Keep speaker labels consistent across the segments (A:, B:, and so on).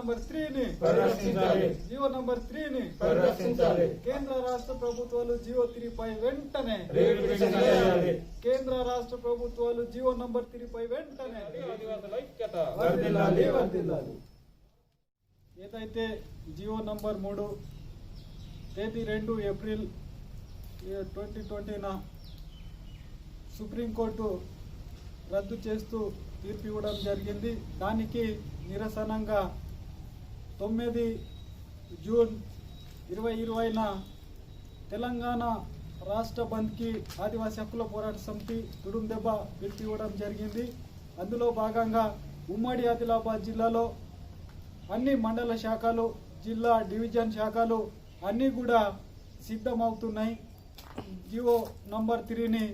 A: Number 3 ని
B: పరిరక్షించాలి.
A: GO number 3 ని
B: పరిరక్షించాలి.
A: కేంద్ర రాష్ట్ర ప్రభుత్వాలు జీవో 3 పై వెంటనే
B: రివిజన్ చేయాలి.
A: కేంద్ర రాష్ట్ర ప్రభుత్వాలు జీవో నంబర్ 3 పై వెంటనే
B: వర్ధిల్లాలి. వర్ధిల్లాలి.
A: ఏదైతే జీవో నంబర్ 3 తేదీ 2 ఏప్రిల్ 2020 సుప్రీంకోర్టు రద్దు చేస్తూ తీర్పు ఇవ్వడం జరిగింది. దానికి నిరసనంగా 9 జూన్ 2020 తెలంగాణ రాష్ట్ర బంద్కి ఆదివాసీ హక్కుల పోరాట సమితి తుడుం దెబ్బ పిలుపు ఇవ్వడం జరిగింది. అందులో భాగంగా ఉమ్మడి ఆదిలాబాద్ జిల్లాలో అన్ని మండల శాఖలు, జిల్లా డివిజన్ శాఖలు అన్నీ కూడా సిద్ధమవుతున్నాయి. జీవో నంబర్ 3ని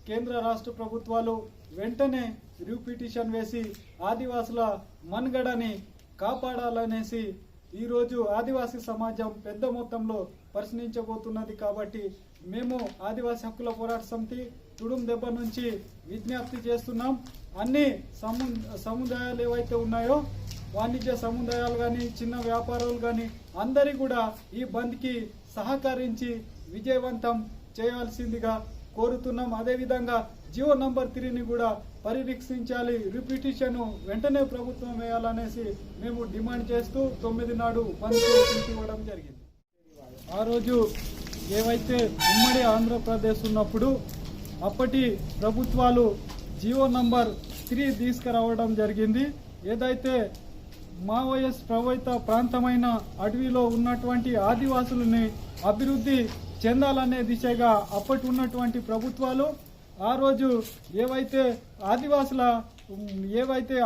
A: కేంద్ర రాష్ట్ర ప్రభుత్వాలు వెంటనే రిపిటిషన్ వేసి ఆదివాసుల మనుగడని కాపాడాలనేసి ఈరోజు ఆదివాసీ సమాజం పెద్ద మొత్తంలో ప్రశ్నించబోతున్నది. కాబట్టి మేము ఆదివాసీ హక్కుల పోరాట సమితి తుడుం దెబ్బ నుంచి విజ్ఞప్తి చేస్తున్నాం. అన్ని సముదాయాలు ఏవైతే ఉన్నాయో వాణిజ్య సముదాయాలు కానీ, చిన్న వ్యాపారాలు కానీ అందరి కూడా ఈ బంద్కి సహకరించి విజయవంతం చేయాల్సిందిగా కోరుతున్నాం. అదేవిధంగా జీవో నంబర్ 3ని కూడా పరిరక్షించాలి, రిపిటిషన్ వెంటనే ప్రభుత్వం వేయాలనేసి మేము డిమాండ్ చేస్తూ 9 నాడు బంద్ ఇవ్వడం జరిగింది. ఆ రోజు ఏవైతే ఉమ్మడి ఆంధ్రప్రదేశ్ ఉన్నప్పుడు అప్పటి ప్రభుత్వాలు జీవో నంబర్ 3 తీసుకురావడం జరిగింది. ఏదైతే మావోయిస్ట్ ప్రభావిత ప్రాంతమైన అడవిలో ఉన్నటువంటి ఆదివాసులని అభివృద్ధి చెందాలనే దిశగా అప్పటి ఉన్నటువంటి ప్రభుత్వాలు ఆ రోజు ఏవైతే ఆదివాసుల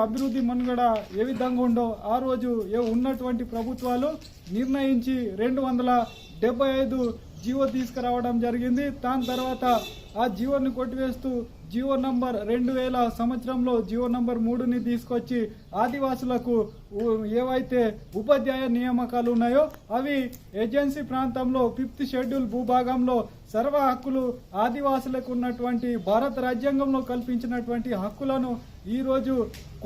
A: అభివృద్ధి మనుగడ ఏ విధంగా ఉందో ఆ రోజు ఉన్నటువంటి ప్రభుత్వాలు నిర్ణయించి 275 జీవో తీసుకురావడం జరిగింది. దాని తర్వాత ఆ జీవోని కొట్టివేస్తూ జీవో నంబర్ 2000 సంవత్సరంలో జీవో నంబర్ 3ని తీసుకొచ్చి ఆదివాసులకు ఏవైతే ఉపాధ్యాయ నియామకాలు ఉన్నాయో అవి ఏజెన్సీ ప్రాంతంలో 5th షెడ్యూల్ భూభాగంలో సర్వ హక్కులు ఆదివాసులకు ఉన్నటువంటి భారత రాజ్యాంగంలో కల్పించినటువంటి హక్కులను ఈరోజు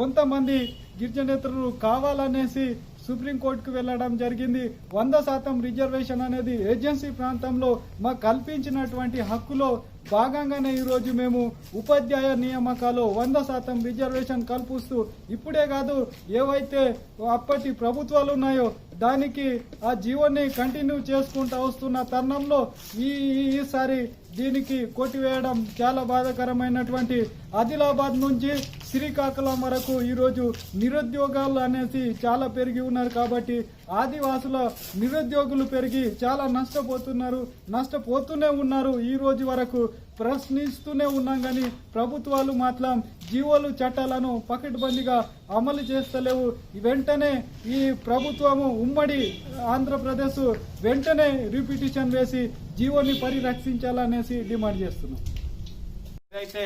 A: కొంతమంది గిరిజనేతరులు కావాలనేసి సుప్రీంకోర్టుకు వెళ్లడం జరిగింది. 100% రిజర్వేషన్ అనేది ఏజెన్సీ ప్రాంతంలో మాకు కల్పించినటువంటి హక్కులో భాగంగానే ఈరోజు మేము ఉపాధ్యాయ నియామకాలు 100% రిజర్వేషన్ కల్పిస్తూ ఇప్పుడే కాదు ఏవైతే అప్పటి ప్రభుత్వాలు ఉన్నాయో దానికి ఆ జీవోని కంటిన్యూ చేసుకుంటూ వస్తున్న తరుణంలో ఈసారి దీనికి కొట్టివేయడం చాలా బాధాకరమైనటువంటి. ఆదిలాబాద్ నుంచి శ్రీకాకుళం వరకు ఈరోజు నిరుద్యోగాలు అనేసి చాలా పెరిగి ఉన్నారు. కాబట్టి ఆదివాసుల నిరుద్యోగులు పెరిగి చాలా నష్టపోతూనే ఉన్నారు. ఈ రోజు వరకు ప్రశ్నిస్తూనే ఉన్నాం కానీ ప్రభుత్వాలు మాత్రం జీవోలు చట్టాలను పకడ్బందీగా అమలు చేస్తలేవు. వెంటనే ఈ ప్రభుత్వము ఉమ్మడి ఆంధ్రప్రదేశ్ వెంటనే రిపిటిషన్ వేసి జీవోని పరిరక్షించాలనేసి డిమాండ్ చేస్తున్నాం.
C: అయితే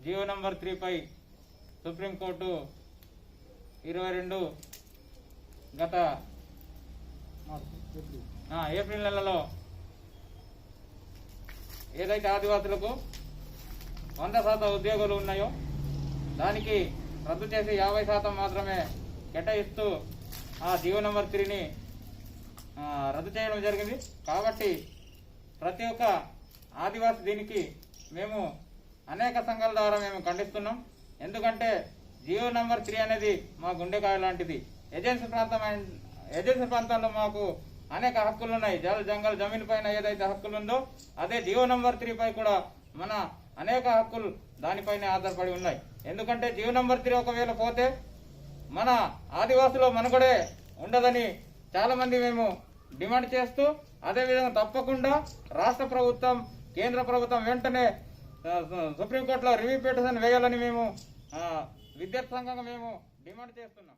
C: జీవో నంబర్ 3 పై సుప్రీంకోర్టు 22 గత ఏప్రిల్ నెలలో ఏదైతే ఆదివాసులకు 100% ఉద్యోగాలు ఉన్నాయో దానికి రద్దు చేసి 50% మాత్రమే కేటాయిస్తూ ఆ జీవో నంబర్ 3ని రద్దు చేయడం జరిగింది. కాబట్టి ప్రతి ఒక్క ఆదివాసి దీనికి మేము అనేక సంఘాల ద్వారా మేము ఖండిస్తున్నాం. ఎందుకంటే జీవో నంబర్ 3 అనేది మా గుండెకాయ లాంటిది. ఏజెన్సీ ప్రాంతంలో మాకు అనేక హక్కులు ఉన్నాయి. జంగల్ జమీన్ పైన ఏదైతే హక్కులు ఉందో అదే జీవో నంబర్ 3 పై కూడా మన అనేక హక్కులు దానిపైనే ఆధారపడి ఉన్నాయి. ఎందుకంటే జీవో నంబర్ 3 ఒకవేళ పోతే మన ఆదివాసులో మనుగడే ఉండదని చాలా మంది మేము డిమాండ్ చేస్తూ, అదేవిధంగా తప్పకుండా రాష్ట్ర ప్రభుత్వం, కేంద్ర ప్రభుత్వం వెంటనే సుప్రీంకోర్టులో రివ్యూ పిటిషన్ వేయాలని మేము విద్యార్థి సంఘంగా మేము డిమాండ్ చేస్తున్నాం.